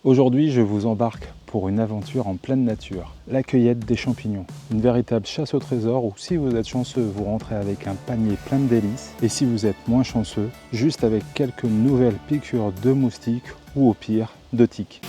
Aujourd'hui, je vous embarque pour une aventure en pleine nature, la cueillette des champignons. Une véritable chasse au trésor où si vous êtes chanceux, vous rentrez avec un panier plein de délices et si vous êtes moins chanceux, juste avec quelques nouvelles piqûres de moustiques ou au pire, de tiques.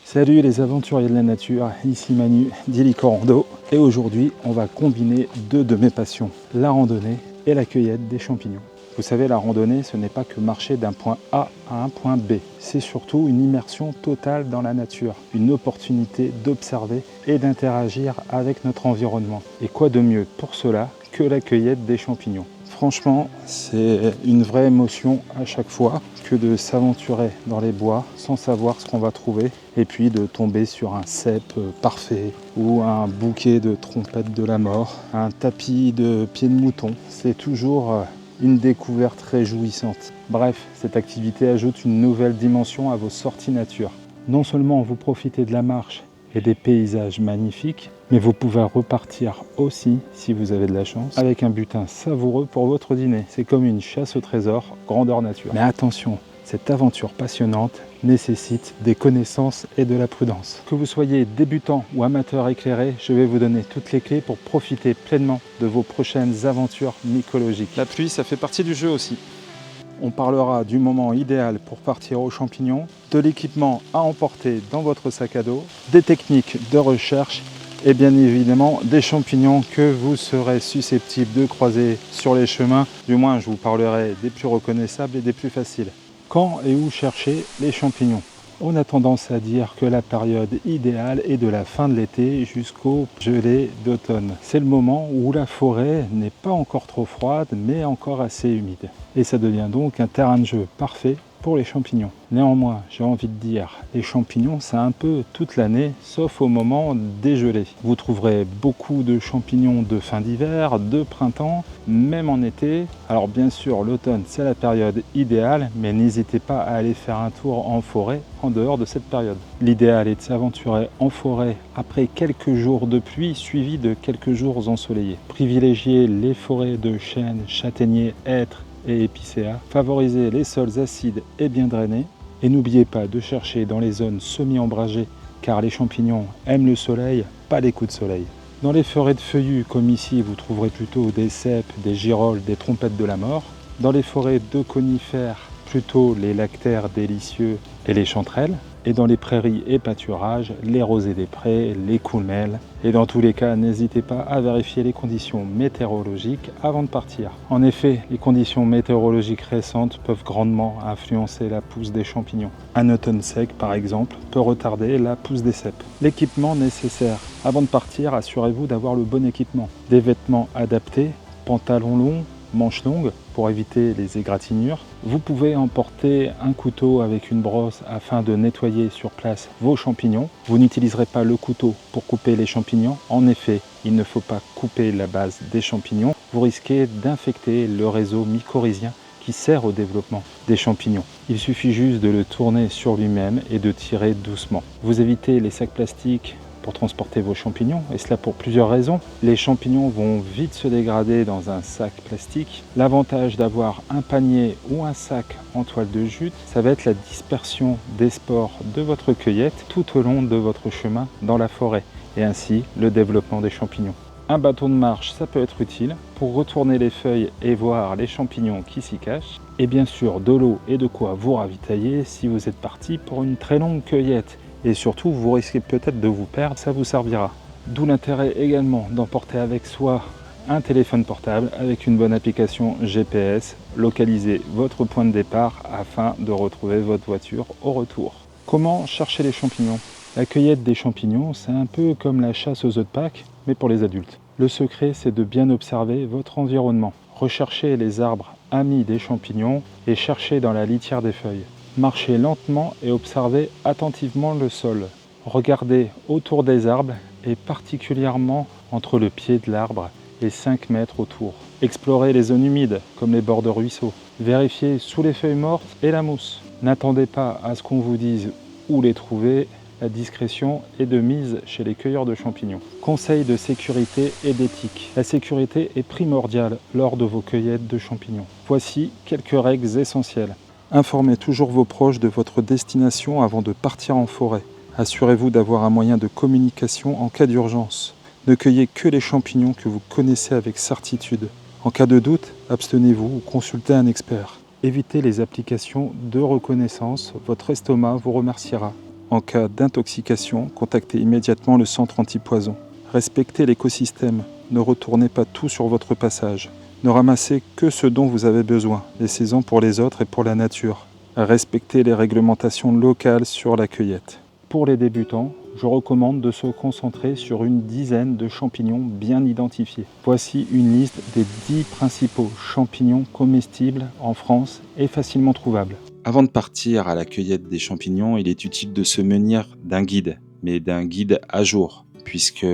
Salut les aventuriers de la nature, ici Manu d'Ilicorando et aujourd'hui on va combiner deux de mes passions, la randonnée et la cueillette des champignons. Vous savez, la randonnée, ce n'est pas que marcher d'un point A à un point B. C'est surtout une immersion totale dans la nature, une opportunité d'observer et d'interagir avec notre environnement. Et quoi de mieux pour cela que la cueillette des champignons? Franchement, c'est une vraie émotion à chaque fois que de s'aventurer dans les bois sans savoir ce qu'on va trouver et puis de tomber sur un cep parfait ou un bouquet de trompettes de la mort, un tapis de pieds de mouton. C'est toujours une découverte réjouissante. Bref, cette activité ajoute une nouvelle dimension à vos sorties nature. Non seulement vous profitez de la marche et des paysages magnifiques, mais vous pouvez repartir aussi, si vous avez de la chance, avec un butin savoureux pour votre dîner. C'est comme une chasse au trésor, grandeur nature. Mais attention, cette aventure passionnante nécessite des connaissances et de la prudence. Que vous soyez débutant ou amateur éclairé, je vais vous donner toutes les clés pour profiter pleinement de vos prochaines aventures mycologiques. La pluie, ça fait partie du jeu aussi. On parlera du moment idéal pour partir aux champignons, de l'équipement à emporter dans votre sac à dos, des techniques de recherche et bien évidemment des champignons que vous serez susceptibles de croiser sur les chemins. Du moins, je vous parlerai des plus reconnaissables et des plus faciles. Quand et où chercher les champignons? On a tendance à dire que la période idéale est de la fin de l'été jusqu'au gelée d'automne. C'est le moment où la forêt n'est pas encore trop froide, mais encore assez humide. Et ça devient donc un terrain de jeu parfait pour les champignons. Néanmoins, j'ai envie de dire, les champignons, c'est un peu toute l'année, sauf au moment des gelées. Vous trouverez beaucoup de champignons de fin d'hiver, de printemps, même en été. Alors bien sûr, l'automne, c'est la période idéale, mais n'hésitez pas à aller faire un tour en forêt en dehors de cette période. L'idéal est de s'aventurer en forêt après quelques jours de pluie, suivis de quelques jours ensoleillés. Privilégiez les forêts de chênes, châtaigniers, hêtres et épicéas, favorisez les sols acides et bien drainés et n'oubliez pas de chercher dans les zones semi-ombragées car les champignons aiment le soleil, pas les coups de soleil. Dans les forêts de feuillus comme ici, vous trouverez plutôt des cèpes, des girolles, des trompettes de la mort. Dans les forêts de conifères, plutôt les lactaires délicieux et les chanterelles. Et dans les prairies et pâturages, les rosés des prés, les coumelles. Et dans tous les cas, n'hésitez pas à vérifier les conditions météorologiques avant de partir. En effet, les conditions météorologiques récentes peuvent grandement influencer la pousse des champignons. Un automne sec, par exemple, peut retarder la pousse des cèpes. L'équipement nécessaire. Avant de partir, assurez-vous d'avoir le bon équipement. Des vêtements adaptés, pantalons longs, manches longues pour éviter les égratignures. Vous pouvez emporter un couteau avec une brosse afin de nettoyer sur place vos champignons. Vous n'utiliserez pas le couteau pour couper les champignons. En effet, il ne faut pas couper la base des champignons. Vous risquez d'infecter le réseau mycorhizien qui sert au développement des champignons. Il suffit juste de le tourner sur lui-même et de tirer doucement. Vous évitez les sacs plastiques pour transporter vos champignons, et cela pour plusieurs raisons. Les champignons vont vite se dégrader dans un sac plastique. L'avantage d'avoir un panier ou un sac en toile de jute, ça va être la dispersion des spores de votre cueillette tout au long de votre chemin dans la forêt, et ainsi le développement des champignons. Un bâton de marche, ça peut être utile pour retourner les feuilles et voir les champignons qui s'y cachent. Et bien sûr, de l'eau et de quoi vous ravitailler si vous êtes parti pour une très longue cueillette. Et surtout, vous risquez peut-être de vous perdre, ça vous servira. D'où l'intérêt également d'emporter avec soi un téléphone portable avec une bonne application GPS, localiser votre point de départ afin de retrouver votre voiture au retour. Comment chercher les champignons? La cueillette des champignons, c'est un peu comme la chasse aux œufs de Pâques, mais pour les adultes. Le secret, c'est de bien observer votre environnement. Recherchez les arbres amis des champignons et cherchez dans la litière des feuilles. Marchez lentement et observez attentivement le sol. Regardez autour des arbres et particulièrement entre le pied de l'arbre et 5 mètres autour. Explorez les zones humides comme les bords de ruisseaux. Vérifiez sous les feuilles mortes et la mousse. N'attendez pas à ce qu'on vous dise où les trouver, La discrétion est de mise chez les cueilleurs de champignons. Conseils de sécurité et d'éthique. La sécurité est primordiale lors de vos cueillettes de champignons. Voici quelques règles essentielles. Informez toujours vos proches de votre destination avant de partir en forêt. Assurez-vous d'avoir un moyen de communication en cas d'urgence. Ne cueillez que les champignons que vous connaissez avec certitude. En cas de doute, abstenez-vous ou consultez un expert. Évitez les applications de reconnaissance, votre estomac vous remerciera. En cas d'intoxication, contactez immédiatement le centre antipoison. Respectez l'écosystème, ne retournez pas tout sur votre passage. Ne ramassez que ce dont vous avez besoin, laissez-en pour les autres et pour la nature. Respectez les réglementations locales sur la cueillette. Pour les débutants, je recommande de se concentrer sur une dizaine de champignons bien identifiés. Voici une liste des 10 principaux champignons comestibles en France et facilement trouvables. Avant de partir à la cueillette des champignons, il est utile de se munir d'un guide, mais d'un guide à jour, puisque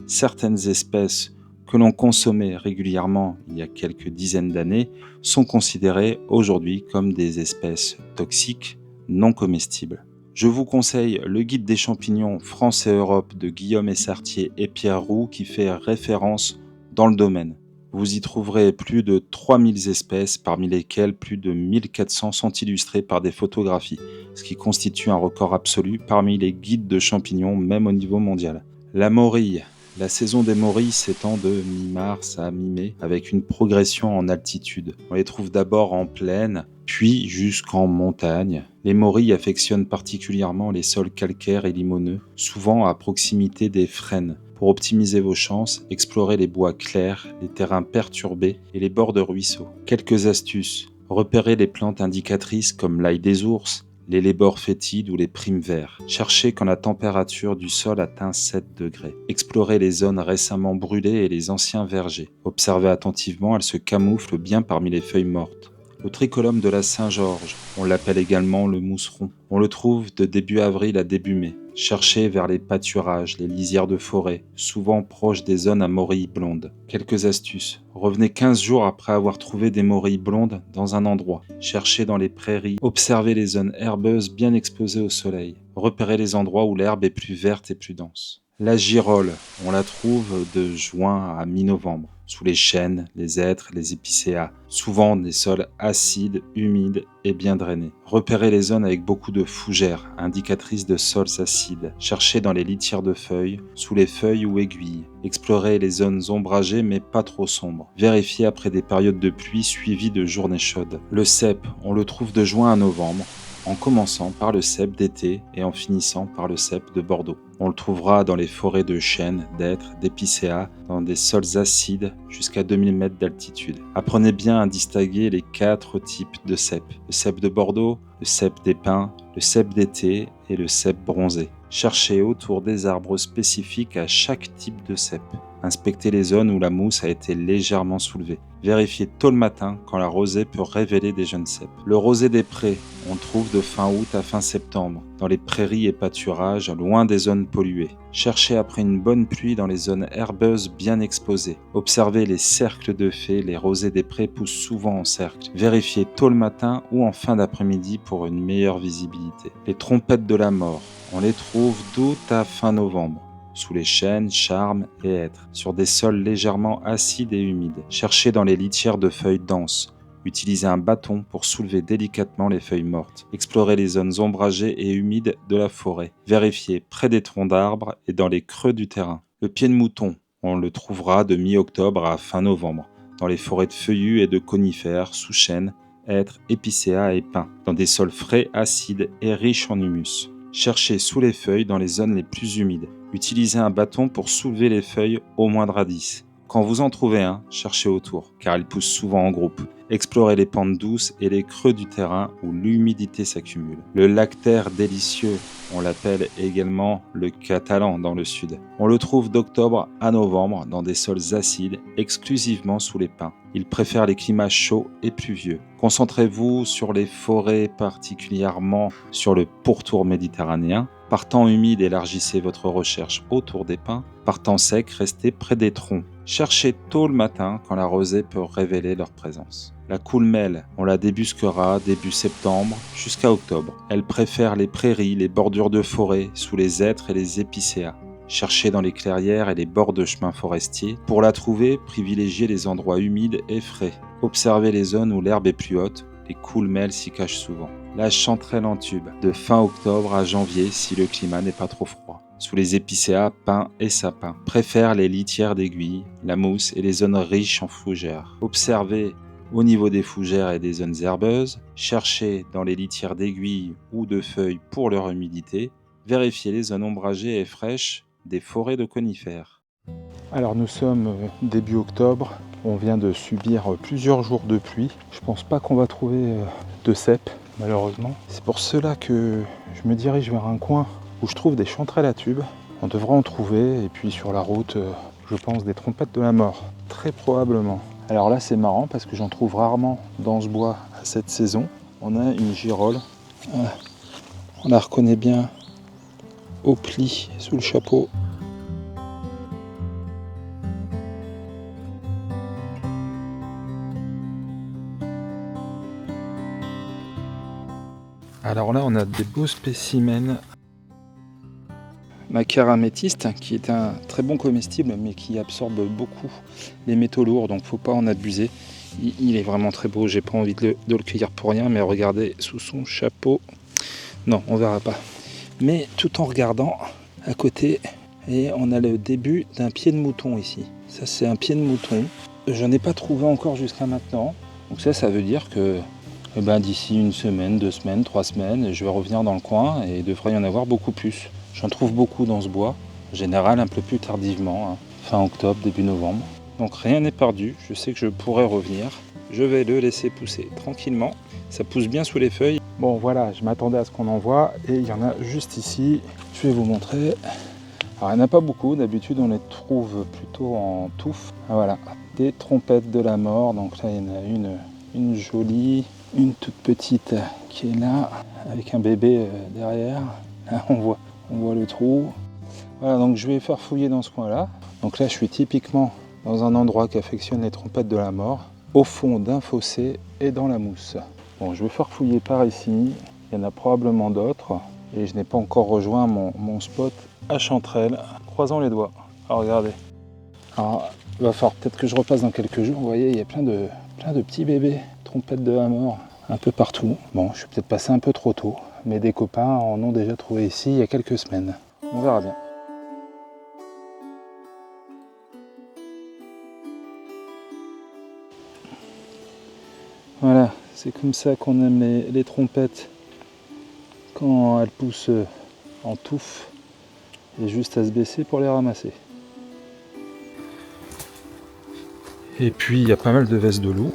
certaines espèces que l'on consommait régulièrement il y a quelques dizaines d'années sont considérées aujourd'hui comme des espèces toxiques non comestibles. Je vous conseille le guide des champignons France et Europe de Guillaume Essartier et Pierre Roux qui fait référence dans le domaine. Vous y trouverez plus de 3000 espèces, parmi lesquelles plus de 1400 sont illustrées par des photographies, ce qui constitue un record absolu parmi les guides de champignons, même au niveau mondial. La morille. La saison des morilles s'étend de mi-mars à mi-mai, avec une progression en altitude. On les trouve d'abord en plaine, puis jusqu'en montagne. Les morilles affectionnent particulièrement les sols calcaires et limoneux, souvent à proximité des frênes. Pour optimiser vos chances, explorez les bois clairs, les terrains perturbés et les bords de ruisseaux. Quelques astuces. Repérez les plantes indicatrices comme l'ail des ours, les lébores fétides ou les primes verts. Cherchez quand la température du sol atteint 7 degrés. Explorez les zones récemment brûlées et les anciens vergers. Observez attentivement, elles se camouflent bien parmi les feuilles mortes. Le tricolome de la Saint-Georges, on l'appelle également le mousseron. On le trouve de début avril à début mai. Cherchez vers les pâturages, les lisières de forêt, souvent proches des zones à morilles blondes. Quelques astuces. Revenez 15 jours après avoir trouvé des morilles blondes dans un endroit. Cherchez dans les prairies. Observez les zones herbeuses bien exposées au soleil. Repérez les endroits où l'herbe est plus verte et plus dense. La girole, on la trouve de juin à mi-novembre, sous les chênes, les hêtres, les épicéas, souvent des sols acides, humides et bien drainés. Repérez les zones avec beaucoup de fougères, indicatrices de sols acides. Cherchez dans les litières de feuilles, sous les feuilles ou aiguilles. Explorez les zones ombragées mais pas trop sombres. Vérifiez après des périodes de pluie suivies de journées chaudes. Le cèpe, on le trouve de juin à novembre, en commençant par le cèpe d'été et en finissant par le cèpe de Bordeaux. On le trouvera dans les forêts de chênes, d'hêtres, d'épicéas, dans des sols acides jusqu'à 2000 mètres d'altitude. Apprenez bien à distinguer les 4 types de cèpes. Le cèpe de Bordeaux, le cèpe des pins, le cèpe d'été et le cèpe bronzé. Cherchez autour des arbres spécifiques à chaque type de cèpe. Inspectez les zones où la mousse a été légèrement soulevée. Vérifiez tôt le matin quand la rosée peut révéler des jeunes cèpes. Le rosé des prés, on le trouve de fin août à fin septembre, dans les prairies et pâturages, loin des zones polluées. Cherchez après une bonne pluie dans les zones herbeuses bien exposées. Observez les cercles de fées, les rosés des prés poussent souvent en cercle. Vérifiez tôt le matin ou en fin d'après-midi pour une meilleure visibilité. Les trompettes de la mort, on les trouve d'août à fin novembre, sous les chênes, charmes et hêtres, sur des sols légèrement acides et humides. Cherchez dans les litières de feuilles denses. Utilisez un bâton pour soulever délicatement les feuilles mortes. Explorez les zones ombragées et humides de la forêt. Vérifiez près des troncs d'arbres et dans les creux du terrain. Le pied de mouton, on le trouvera de mi-octobre à fin novembre, dans les forêts de feuillus et de conifères, sous chênes, hêtres, épicéas et pins, dans des sols frais, acides et riches en humus. Cherchez sous les feuilles dans les zones les plus humides. Utilisez un bâton pour soulever les feuilles au moindre indice. Quand vous en trouvez un, cherchez autour, car ils poussent souvent en groupe. Explorez les pentes douces et les creux du terrain où l'humidité s'accumule. Le lactaire délicieux, on l'appelle également le catalan dans le sud. On le trouve d'octobre à novembre dans des sols acides, exclusivement sous les pins. Il préfère les climats chauds et pluvieux. Concentrez-vous sur les forêts, particulièrement sur le pourtour méditerranéen. Par temps humide, élargissez votre recherche autour des pins. Par temps sec, restez près des troncs. Cherchez tôt le matin quand la rosée peut révéler leur présence. La courmelle, on la débusquera début septembre jusqu'à octobre. Elle préfère les prairies, les bordures de forêt, sous les hêtres et les épicéas. Cherchez dans les clairières et les bords de chemins forestiers. Pour la trouver, privilégiez les endroits humides et frais. Observez les zones où l'herbe est plus haute. Les courmelles s'y cachent souvent. La chanterelle en tube, de fin octobre à janvier si le climat n'est pas trop froid. Sous les épicéas, pins et sapins. Préfère les litières d'aiguilles, la mousse et les zones riches en fougères. Observez au niveau des fougères et des zones herbeuses. Cherchez dans les litières d'aiguilles ou de feuilles pour leur humidité. Vérifiez les zones ombragées et fraîches des forêts de conifères. Alors nous sommes début octobre, on vient de subir plusieurs jours de pluie. Je pense pas qu'on va trouver de cèpes malheureusement. C'est pour cela que je me dirige vers un coin où je trouve des chanterelles à tubes. On devrait en trouver et puis sur la route je pense des trompettes de la mort, très probablement. Alors là c'est marrant parce que j'en trouve rarement dans ce bois à cette saison. On a une girole, on la reconnaît bien au pli sous le chapeau. Alors là on a des beaux spécimens. Macaire améthyste qui est un très bon comestible mais qui absorbe beaucoup les métaux lourds, donc faut pas en abuser. Il est vraiment très beau, j'ai pas envie de le cueillir pour rien, mais regardez sous son chapeau. Non, on verra pas. Mais tout en regardant à côté, et on a le début d'un pied de mouton ici. Ça c'est un pied de mouton. Je n'en ai pas trouvé encore jusqu'à maintenant. Donc ça veut dire que d'ici une semaine, 2 semaines, 3 semaines, je vais revenir dans le coin et il devrait y en avoir beaucoup plus. J'en trouve beaucoup dans ce bois, en général un peu plus tardivement, fin octobre, début novembre. Donc rien n'est perdu, je sais que je pourrais revenir. Je vais le laisser pousser tranquillement, ça pousse bien sous les feuilles. Bon voilà, je m'attendais à ce qu'on en voit et il y en a juste ici, je vais vous montrer. Alors il n'y en a pas beaucoup, d'habitude on les trouve plutôt en touffe. Voilà, des trompettes de la mort, donc là il y en a une jolie, une toute petite qui est là, avec un bébé derrière. Là on voit le trou. Voilà, donc je vais faire fouiller dans ce coin-là. Donc là, je suis typiquement dans un endroit qui affectionne les trompettes de la mort, au fond d'un fossé et dans la mousse. Bon, je vais faire fouiller par ici. Il y en a probablement d'autres. Et je n'ai pas encore rejoint mon spot à chanterelle. Croisons les doigts. Alors, regardez. Alors, il va falloir peut-être que je repasse dans quelques jours. Vous voyez, il y a plein de petits bébés trompettes de la mort un peu partout. Bon, je suis peut-être passé un peu trop tôt. Mais des copains en ont déjà trouvé ici il y a quelques semaines. On verra bien. Voilà, c'est comme ça qu'on aime les trompettes quand elles poussent en touffe et juste à se baisser pour les ramasser. Et puis il y a pas mal de vestes de loup.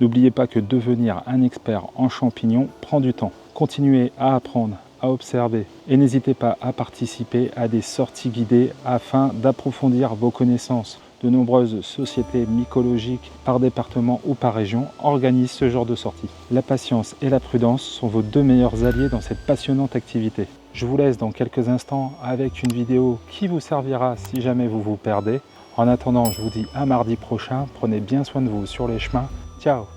N'oubliez pas que devenir un expert en champignons prend du temps. Continuez à apprendre, à observer et n'hésitez pas à participer à des sorties guidées afin d'approfondir vos connaissances. De nombreuses sociétés mycologiques par département ou par région organisent ce genre de sorties. La patience et la prudence sont vos 2 meilleurs alliés dans cette passionnante activité. Je vous laisse dans quelques instants avec une vidéo qui vous servira si jamais vous vous perdez. En attendant, je vous dis à mardi prochain. Prenez bien soin de vous sur les chemins. Ciao!